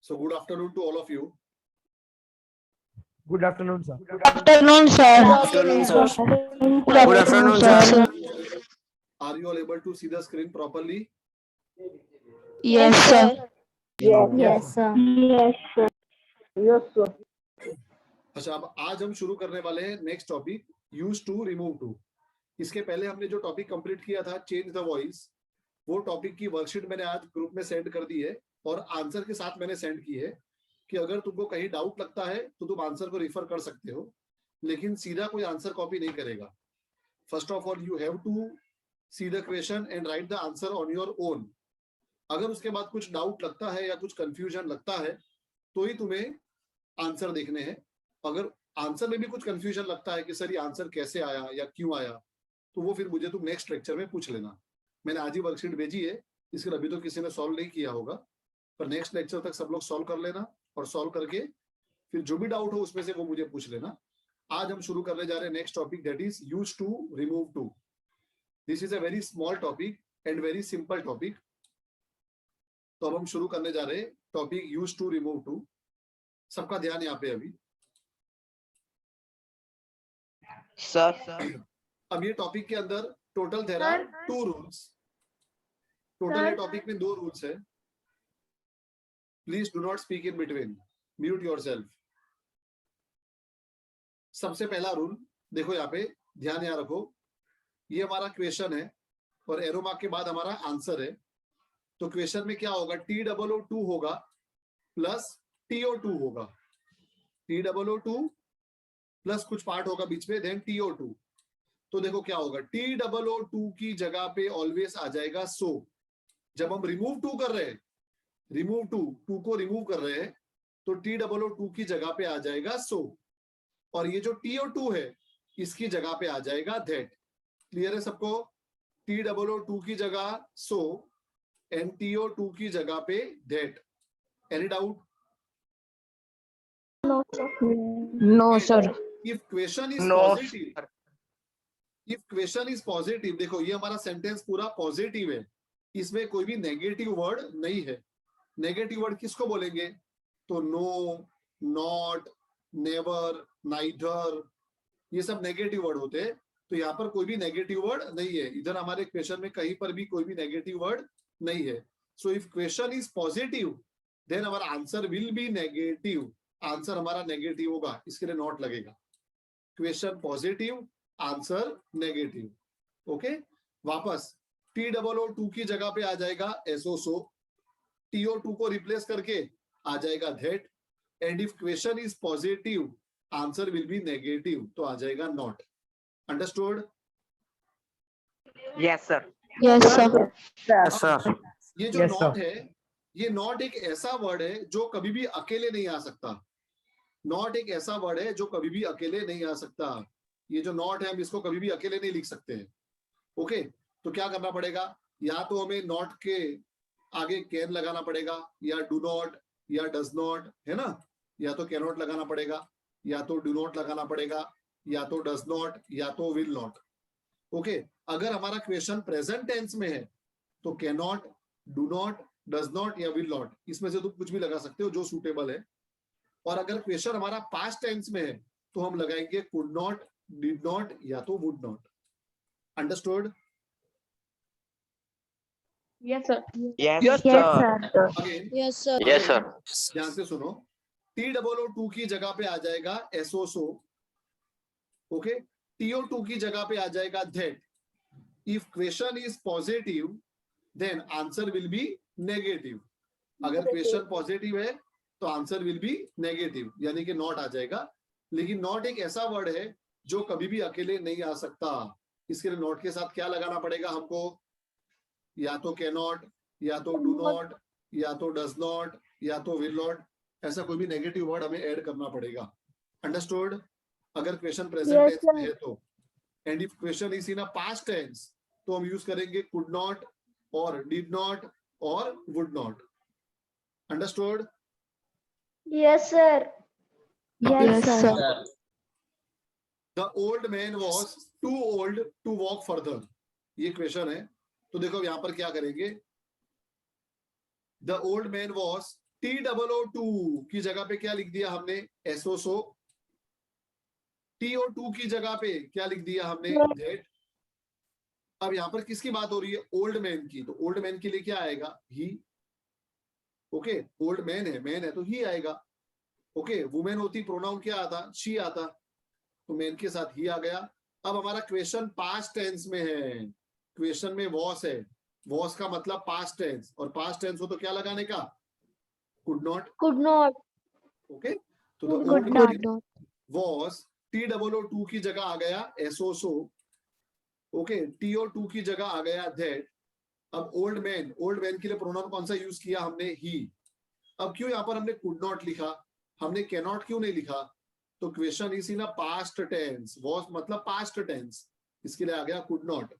So good afternoon to all of you. Good afternoon, sir. Afternoon, sir. Afternoon, sir. Good afternoon, sir. Are you all able to see the screen properly? Yes, sir. Yes, sir. अच्छा, अब आज हम शुरू करने वाले हैं next topic, use to remove too. इसके पहले हमने जो टॉपिक कंप्लीट किया था, चेंज द वॉइस, वो टॉपिक की वर्कशीट मैंने आज ग्रुप में सेंड कर दी है और आंसर के साथ मैंने सेंड की है कि अगर तुमको कहीं डाउट लगता है तो तुम आंसर को रिफर कर सकते हो, लेकिन सीधा कोई आंसर कॉपी नहीं करेगा। First of all you have to see the question and write the answer on your own. अगर उसके बाद कुछ डाउट लगता है या कुछ कंफ्यूजन लगता है तो ही तुम्हें आंसर देखने हैं। अगर आंसर में भी कुछ कंफ्यूजन लगता है कि सर ये आंसर कैसे आया या क्यों आया, तो वो फिर मुझे तुम नेक्स्ट लेक्चर में पूछ लेना। मैंने आज ही वर्कशीट भेजी है, इसके अभी तो किसी ने सॉल्व नहीं किया होगा, पर नेक्स्ट लेक्चर तक सब लोग सॉल्व कर लेना और सॉल्व करके फिर जो भी डाउट हो उसमें से वो मुझे पूछ लेना। आज हम शुरू करने जा रहे हैं next topic, that is use to remove too. This is a very small topic and very simple topic. तो अब हम शुरू करने जा रहे हैं topic use to remove too. सबका ध्यान यहाँ पे अभी सर। अब ये टॉपिक के अंदर total there are 2 rules. Total ये टॉपिक में 2 रूल्स है। Please do not speak in between, mute yourself. सबसे पहला रूल देखो, यहाँ पे ध्यान यहाँ रखो, ये हमारा क्वेश्चन है और एरो मार्क के बाद हमारा आंसर है। तो क्वेश्चन में क्या होगा, TOO2 होगा प्लस TO2 होगा। TOO2 प्लस कुछ पार्ट होगा बीच में, देन TO2। तो देखो क्या होगा, TOO2 की जगह पे ऑलवेज आ जाएगा सो। जब हम रिमूव टू कर रहे हैं, रिमूव टू को रिमूव कर रहे हैं, तो TOO2 की जगह पे आ जाएगा सो, और ये जो TO2 है इसकी जगह पे आ जाएगा दैट। क्लियर है सबको? TOO2 की जगह सो एंड TO2 की जगह पे that. Any doubt? No, sir. If question is No. positive, if question is positive, देखो ये हमारा सेंटेंस पूरा पॉजिटिव है, इसमें कोई भी नेगेटिव वर्ड नहीं है। नेगेटिव वर्ड किसको बोलेंगे? तो नो, नॉट, नेवर, नाइदर, ये सब नेगेटिव वर्ड होते हैं। तो यहाँ पर कोई भी नेगेटिव वर्ड नहीं है। इधर हमारे क्वेश्चन में कहीं पर भी कोई भी नेगेटिव वर्ड नहीं है। So if question is positive then our answer will be negative. Answer हमारा नेगेटिव होगा, इसके लिए नॉट लगेगा। Question positive, answer negative. Okay, वापस TOO2 की जगह पे आ जाएगा SO, TO2 को रिप्लेस करके आ जाएगा that, and if question is positive answer will be negative, तो आ जाएगा not. Understood? Yes sir. Yes, sir. Sir. ये जो Yes, नॉट sir. है, ये नॉट एक ऐसा वर्ड है जो कभी भी अकेले नहीं आ सकता। नॉट एक ऐसा वर्ड है जो कभी भी अकेले नहीं आ सकता। ये जो नॉट है हम इसको कभी भी अकेले नहीं लिख सकते हैं। ओके, तो क्या करना पड़ेगा, या तो हमें नॉट के आगे कैन लगाना पड़ेगा, या डू नॉट, या डज नॉट, है ना, या तो कैन नॉट लगाना पड़ेगा, या तो डू नॉट लगाना पड़ेगा, या तो डज नॉट, या तो विल नॉट। ओके, अगर हमारा क्वेश्चन प्रेजेंट टेंस में है तो can not, do not, does not या विल नॉट, इसमें से तुम कुछ भी लगा सकते हो जो सूटेबल है। और अगर क्वेश्चन हमारा पास्ट टेंस में है तो हम लगाएंगे कुड नॉट, डिड नॉट या तो would not. Understood? Yes, sir. Yes sir. Again Yes, sir. Yes sir. ध्यान से सुनो, TOO2 की जगह पे आ जाएगा SO। ओके, TO2 की जगह पे आ जाएगा that. If question is positive then answer will be negative. अगर क्वेश्चन पॉजिटिव है तो आंसर विल बी नेगेटिव, यानी कि नॉट आ जाएगा। लेकिन नॉट एक ऐसा वर्ड है जो कभी भी अकेले नहीं आ सकता। इसके लिए नॉट के साथ क्या लगाना पड़ेगा हमको, या तो कैन नॉट, या तो डू नॉट, या तो डज नॉट, या तो विल नॉट। ऐसा कोई भी नेगेटिव वर्ड हमें ऐड करना पड़ेगा। अंडरस्टूड? अगर क्वेश्चन प्रेजेंट टेंस में है तो, and if question is in a past tense तो हम यूज करेंगे कुड नॉट और डिड नॉट और would not. Understood? Yes, sir. Yes, sir. The old man was too old to walk further. ये question है, तो देखो यहाँ पर क्या करेंगे, The old man was TOO2 की जगह पे क्या लिख दिया हमने? SOSO। TO2 की जगह पे क्या लिख दिया हमने? that। अब यहाँ पर किसकी बात हो रही है? ओल्ड मैन की। तो ओल्ड मैन के लिए क्या आएगा? ही। ओके, ओल्ड मैन है तो ही आएगा। ओके, वुमेन होती प्रोनाउन क्या आता? शी आता, तो मैन के साथ ही आ गया। अब हमारा क्वेश्चन पास्ट टेंस में है, क्वेश्चन में वॉस है, वॉस का मतलब पास्ट टेंस, और पास्ट टेंस हो तो क्या लगाने का? Could not. Could not. Okay, तो the Could old not. Man was, TOO2 की जगह आ गया SOSO। ओके, TO2 की जगह आ गया that। अब ओल्ड मैन के लिए प्रोनाउन कौन सा यूज किया हमने? ही। अब क्यों यहाँ पर हमने कुड नॉट लिखा, हमने कैन नॉट क्यों नहीं लिखा? तो question is in a past tense, was मतलब पास्ट टेंस, इसके लिए आ गया could not.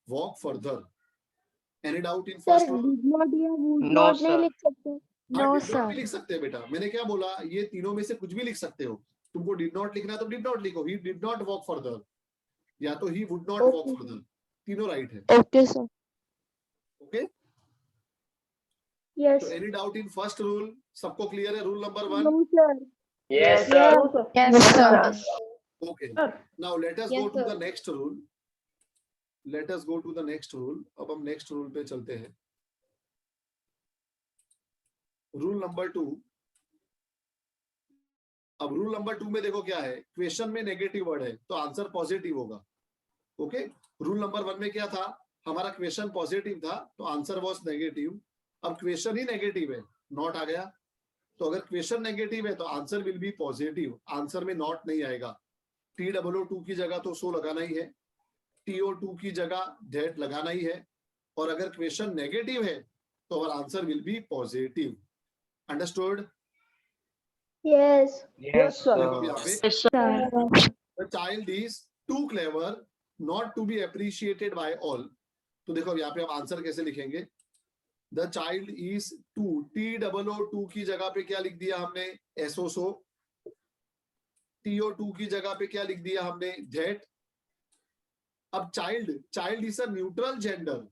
Walk further. Any doubt in Sir, first? did not या would No, not नहीं sir. लिख सकते? No, did not sir. भी लिख सकते हैं बेटा, मैंने क्या बोला? ये तीनों में से कुछ भी लिख सकते हो। तुमको डिड नॉट लिखना है तो डिड नॉट लिखो, he did not walk further, या तो he would not walk Okay. Further, तीनों राइट है। Okay, sir. Okay, Yes. तो any doubt in first rule? सबको क्लियर है? Rule number 1? No, sir. Yes, Yes. Yes, sir. Okay. Now let us go to the next rule. Let us go to the next rule. अब हम next rule पे चलते हैं। Rule number 2। अब rule number 2 में देखो क्या है, क्वेश्चन में नेगेटिव वर्ड है तो आंसर पॉजिटिव होगा। ओके, रूल नंबर 1 में क्या था? हमारा क्वेश्चन पॉजिटिव था तो आंसर वॉज नेगेटिव। अब क्वेश्चन ही नेगेटिव है, नॉट आ गया। तो अगर क्वेश्चन नेगेटिव है तो answer will be positive, answer में नॉट नहीं आएगा। TOO2 की जगह तो सो लगाना ही है, TO2 की जगह that लगाना ही है, और अगर क्वेश्चन नेगेटिव है तो our answer will be positive. Understood? Yes. yes, देखो अब यहाँ पे, Yes, sir. the child is too clever not to be appreciated by all। तो देखो अब यहाँ पे हम आंसर कैसे लिखेंगे? The child is too, TOO2 की जगह पे क्या लिख दिया हमने? SOSO। TO2 की जगह पे क्या लिख दिया हमने? that। अब child is a neutral gender,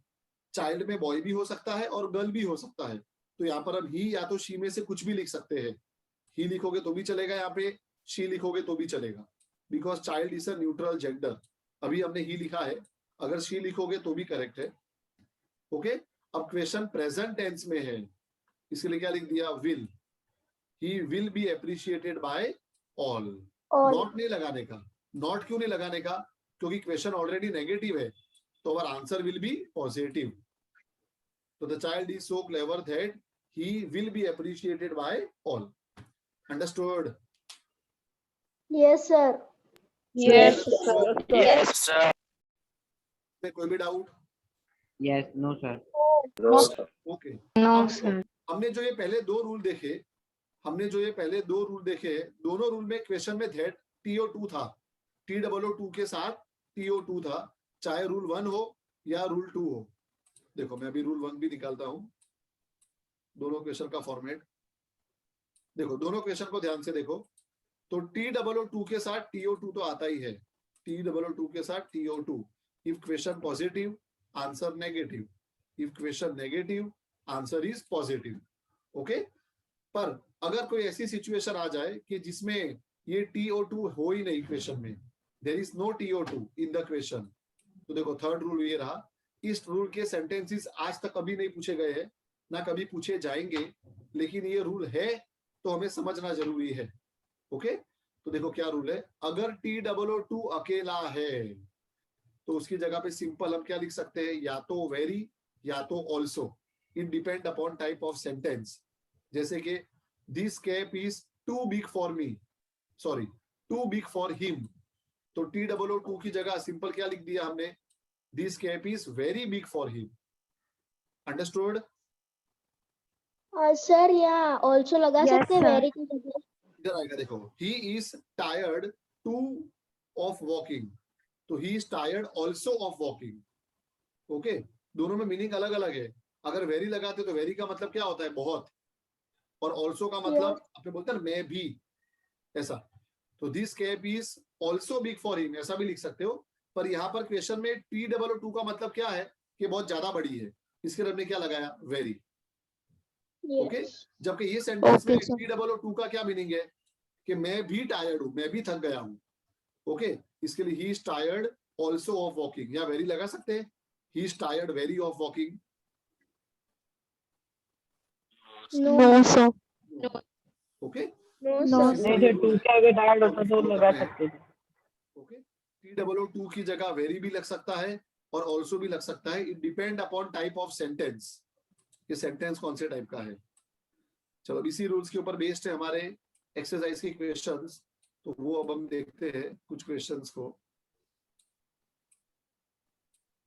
child में बॉय भी हो सकता है और गर्ल भी हो सकता है। तो यहाँ पर हम ही या तो शी में से कुछ भी लिख सकते हैं। ही लिखोगे तो भी चलेगा, यहाँ पे शी लिखोगे तो भी चलेगा, because child is a neutral gender. अभी हमने ही लिखा है, अगर शी लिखोगे तो भी करेक्ट है। ओके, अब क्वेश्चन प्रेजेंट टेंस में है, इसके लिए क्या लिख दिया? Will. He will be appreciated by all. All. Not नहीं लगाने का। नॉट क्यों नहीं लगाने का? क्योंकि क्वेश्चन ऑलरेडी नेगेटिव है, तो our answer will be positive. तो the child is so clever that he will be appreciated by all. Understood? Yes, sir. Yes, yes, sir. कोई भी doubt? Yes, no, sir. Okay, No, sir. हमने जो ये पहले दो रूल देखे, दोनों रूल में क्वेश्चन में दैट TO2 था, TOO2 के साथ TO2 था, चाहे रूल 1 हो या रूल 2 हो। देखो मैं अभी रूल 1 भी निकालता हूं, दोनों क्वेश्चन का फॉर्मेट देखो, दोनों क्वेश्चन को ध्यान से देखो। तो TOO2 के साथ TO2 तो आता ही है, TOO2 के साथ TO2। If question positive, answer negative, if question negative, answer is positive. Okay, पर अगर कोई ऐसी सिचुएशन आ जाए कि जिसमें ये TO2 हो ही नहीं क्वेश्चन में, there is no TO2 in the question, तो देखो थर्ड रूल ये रहा। इस रूल के सेंटेंसेस आज तक कभी नहीं पूछे गए हैं, ना कभी पूछे जाएंगे, लेकिन ये रूल है तो हमें समझना जरूरी है। ओके, तो देखो क्या रूल है। अगर TOO2 अकेला है तो उसकी जगह पे सिंपल हम क्या लिख सकते हैं? या तो वेरी या तो also. It depend upon type of sentence. जैसे कि this cap is too big for me, sorry too big for him, तो TOO2 की जगह सिंपल क्या लिख दिया हमने? This cap is very big for him. Understood? Sir यहाँ also लगा Yes, सकते हैं sir. very की जगह। इधर आएगा देखो, he is tired too of walking, तो he is tired also of walking. Okay, दोनों में मीनिंग अलग अलग है। अगर वेरी लगाते तो वेरी का मतलब क्या होता है? बहुत, और ऑल्सो का मतलब आपने बोलते हैं मैं भी, ऐसा। तो this cap is also big for him, ऐसा भी लिख सकते हो। पर यहाँ पर क्वेश्चन में TOO2 का मतलब क्या है? कि बहुत ज्यादा बड़ी है, इसके लिए हमने क्या लगाया? वेरी। Okay Yes. जबकि ये सेंटेंस में Okay, sir. T-O-O-2 का क्या मीनिंग है कि मैं भी टायर्ड हूं, मैं भी थक गया हूं. ओके इसके लिए ही is tired also of walking, या वेरी लगा सकते हैं, ही is tired very of walking. No. No, sir. Okay No, No, sir. sir. नहीं, जो टू के आगे टायर्ड होता तो लगा सकते थे. ओके T-O-O-2 की जगह वेरी भी लग सकता है और ऑल्सो भी लग सकता है. It depend upon type of sentence, ये सेंटेंस कौन से टाइप का है. चलो इसी रूल्स के ऊपर बेस्ड है हमारे एक्सरसाइज के क्वेश्चंस, तो वो अब हम देखते हैं कुछ क्वेश्चंस को.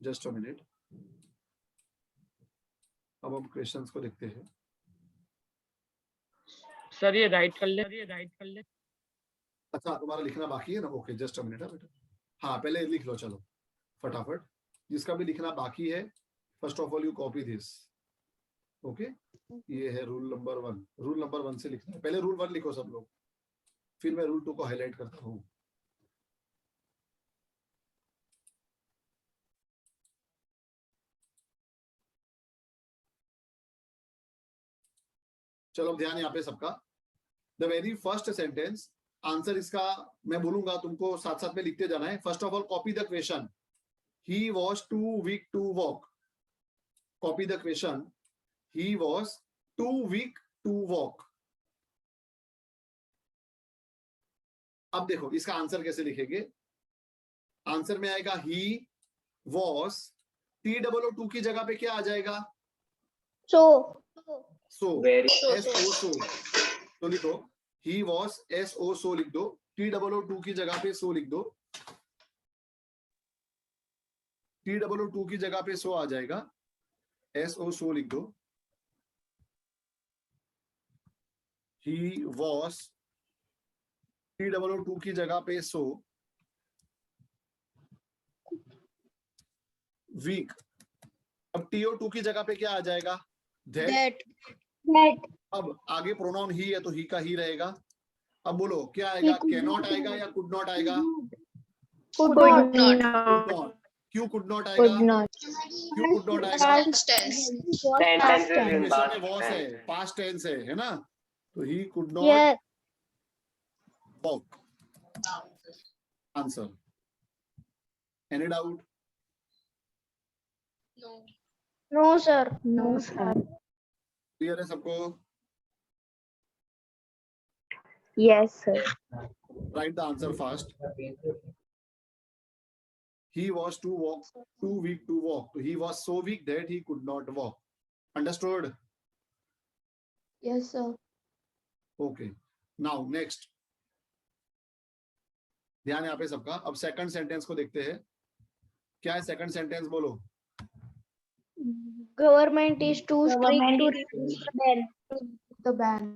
जस्ट अ मिनट, अब हम क्वेश्चंस को देखते हैं. सर ये राइट कर ले. अच्छा तुम्हारा लिखना बाकी है ना. ओके जस्ट अ मिनट है बेटा. हाँ पहले लिख लो चलो फटाफट, जिसका भी लिखना बाकी है first of all you copy this. Okay ये है रूल नंबर 1. रूल नंबर 1 से लिखना है. पहले रूल 1 लिखो सब लोग, फिर मैं रूल 2 को हाईलाइट करता हूँ. चलो ध्यान यहाँ पे सबका. The very first sentence, answer इसका मैं बोलूंगा, तुमको साथ साथ में लिखते जाना है. First of all copy the question. He was too weak to walk. Copy the question. He was too weak to walk. अब देखो इसका आंसर कैसे लिखेंगे. आंसर में आएगा ही वॉज, T-O-O-2 की जगह पे क्या आ जाएगा. So. सो Very. SO. तो लिखो ही वॉज SO लिख दो. T-O-O-2 की जगह पे सो लिख दो. T-O-O-2 की जगह पे सो आ जाएगा. SO लिख दो. ही वॉज, T-O-O-2 की जगह पे सो, वीक. अब TO2 की जगह पे क्या आ जाएगा. दैट. That. अब आगे प्रोनाउन ही है तो ही का ही रहेगा. अब बोलो क्या आएगा. He could can not not आएगा या कुड नॉट आएगा. Could Could not. not. Could not. क्यों कुड नॉट Could आएगा. not. क्यों कुड नॉट आएगा. Past tense. Sentence is in question में past वॉस है, tense. पास्ट टेंस है ना. तो he could not Yes. Walk. Answer. Any doubt. No, sir. No, sir. Clear है सबको. Yes, sir. Right the answer fast. He was too weak to walk. So he was so weak that he could not walk. Understood? Yes, sir. Okay. Now next. ध्यान यहाँ पे सबका. अब second sentence को देखते हैं. क्या है सेकंड सेंटेंस बोलो. Government is too strict to Government remove the ban.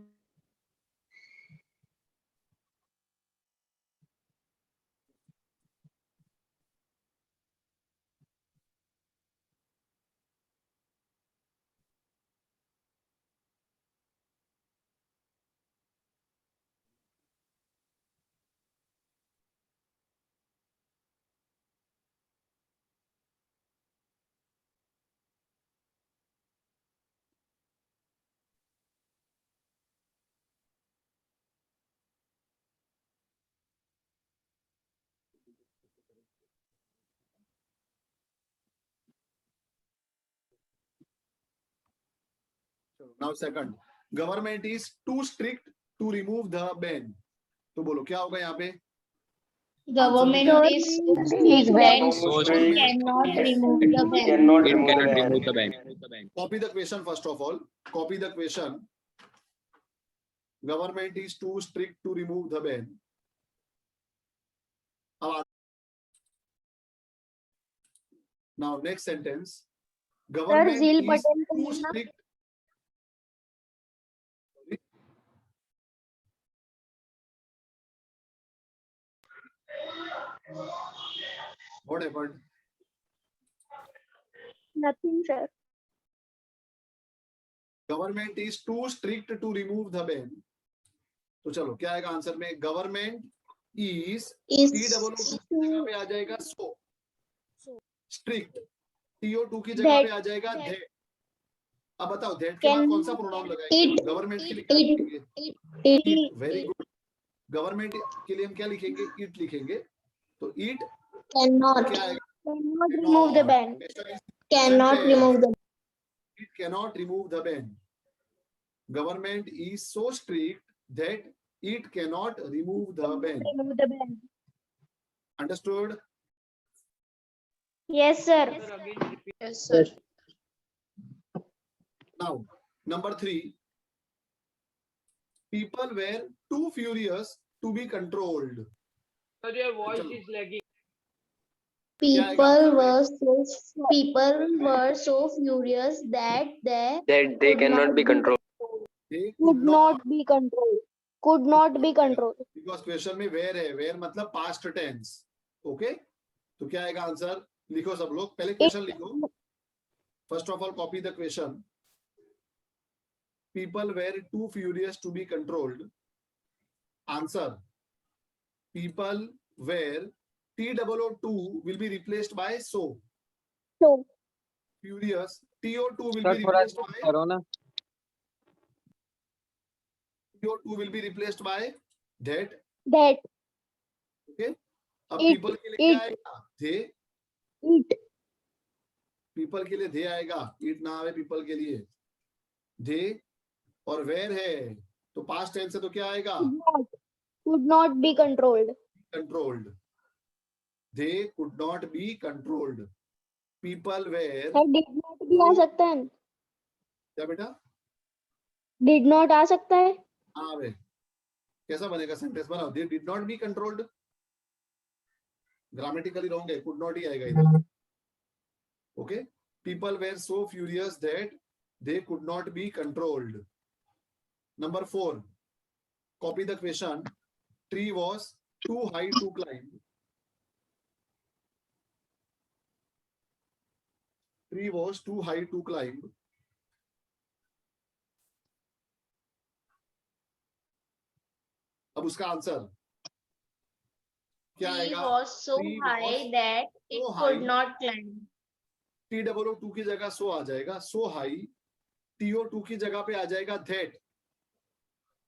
Now second. Government is too strict to remove the ban. तो बोलो क्या होगा यहाँ पे. Government is ban. So Cannot remove the ban. Cannot It remove cannot the remove ban. the ban. Copy the question first of all. Copy the question. Government is too strict to remove the ban. Now next sentence. Government Zil is Patel too को strict. What happened? Nothing, sir. Government is too strict to remove the ban. तो चलो क्या आएगा answer में. Government is T-O-O-2 की जगह पे आ जाएगा सो. स्ट्रिक्ट. TO2 की जगह पे आ जाएगा दैट. अब बताओ दैट के बाद कौन सा प्रोनाउन लगाएंगे? गवर्नमेंट के लिए क्या लिखेंगे? इट। Very good. गवर्नमेंट के लिए हम क्या लिखेंगे? इट लिखेंगे। तो इट Cannot. क्या आएगा? Cannot remove the ban. Cannot remove the It cannot remove the ban. Government is so strict that it cannot remove the ban. Remove the ban. Understood? Yes, sir. Yes, sir. Now, number 3. People were too furious to be controlled. Sir, your voice is lagging. People were so furious that They cannot be controlled. They Could not be controlled. Could not be controlled. Because question में where है, where मतलब past tense. Okay? तो क्या आएगा answer? लिखो सब लोग, पहले क्वेश्चन लिखो. First of all, copy the question. People were too furious to be controlled. Answer. People were TOO2 will be replaced by so. So. Furious. TO2 will be replaced by TO2 will be replaced by that. That. Okay. अब It, people के लिए क्या it. आएगा? They. It. People के लिए they आएगा. It ना आवे people के लिए. They और where है तो past tense है तो क्या आएगा? Could not be controlled. Controlled. They could not be controlled. People were. Sir, did not भी आ सकता है. क्या बेटा? Did not आ सकता है. हाँ वे कैसा बनेगा सेंटेंस बनाओ. They did not be controlled. Grammatically wrong है. Could not ही आएगा इधर. Okay. People were so furious that they could not be controlled. Number 4. Copy the question. Tree was too high to climb. Tree was too high to climb. अब उसका answer क्या Tree आएगा? was so Tree high was that it so could high. not climb. TOO2 की जगह सो आ जाएगा. सो high. TO2 की जगह पे आ जाएगा that.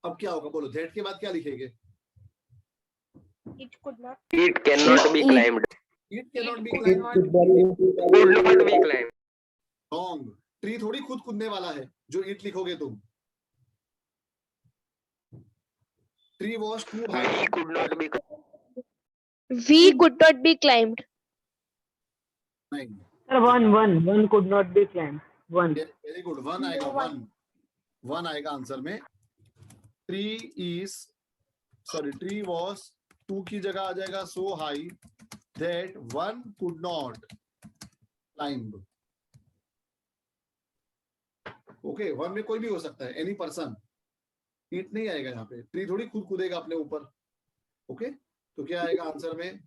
अब क्या होगा बोलो? that के बाद क्या लिखेंगे? It could not. It cannot be climbed. It cannot be Could climbed. not Could not be climbed. Wrong. Tree थोड़ी खुद कूदने वाला है जो ईट लिखोगे तुम. Tree was too high. We could not be. We could not be climbed. नहीं. Sir, one could not be climbed. One. Very good. One आएगा. One आएगा आंसर में. Tree was two की जगह आ जाएगा so high that one could not climb. Okay, one में कोई भी हो सकता है. Any person. ईट नहीं आएगा यहाँ पे. ट्री थोड़ी खुद कूदेगा अपने ऊपर. ओके तो क्या आएगा आंसर में?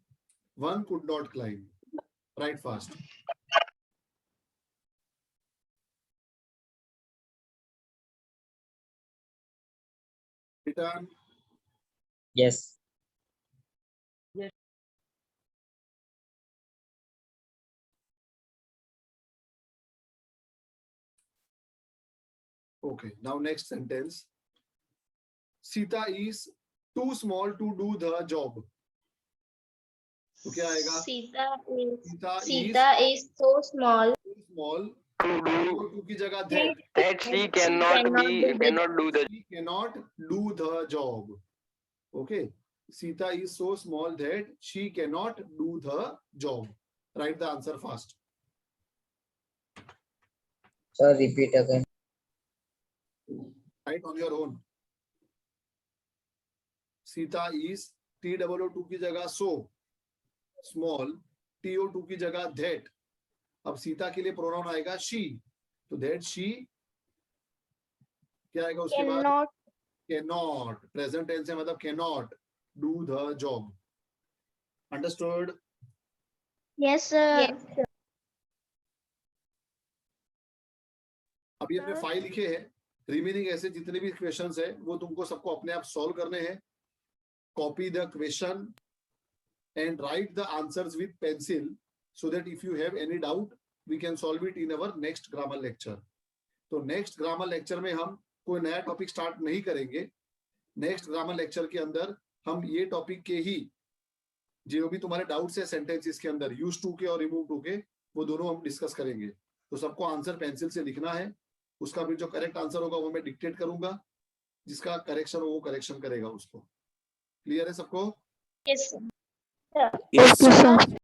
One could not climb. Right fast. Return. Yes. Okay, now next sentence. Sita is too small to do the job. तो क्या आएगा? Sita is so small. Too small. Too की जगह that. That she cannot do the. She cannot do the job. Okay. Sita is so small that she cannot do the job. Write the answer fast. Sir, repeat again. Write on your own. Sita is TOO2 की जगह so small. TO2 की जगह that. अब सीता के लिए pronoun आएगा she. तो that she क्या आएगा उसके बाद? Cannot. Present tense है मतलब cannot do the job. Understood? Yes, sir. अभी अपने 5 लिखे हैं. रिमेनिंग ऐसे जितने भी क्वेश्चंस है वो तुमको सबको अपने आप सॉल्व करने हैं. Copy the question and write the answers with pencil so that if you have any doubt we can solve it in our next grammar lecture. तो नेक्स्ट ग्रामर लेक्चर में हम कोई नया टॉपिक स्टार्ट नहीं करेंगे। Next grammar lecture के अंदर हम ये टॉपिक के ही जो भी तुम्हारे डाउट्स है सेंटेंसेस के अंदर यूज टू के और रिमूव टू के, वो दोनों हम डिस्कस करेंगे। तो सबको आंसर पेंसिल से लिखना है, उसका भी जो करेक्ट आंसर होगा वो मैं डिक्टेट करूंगा, जिसका करेक्शन हो वो करेक्शन करेगा उसको। क्लियर है सबको? Yes, sir. Okay, sir.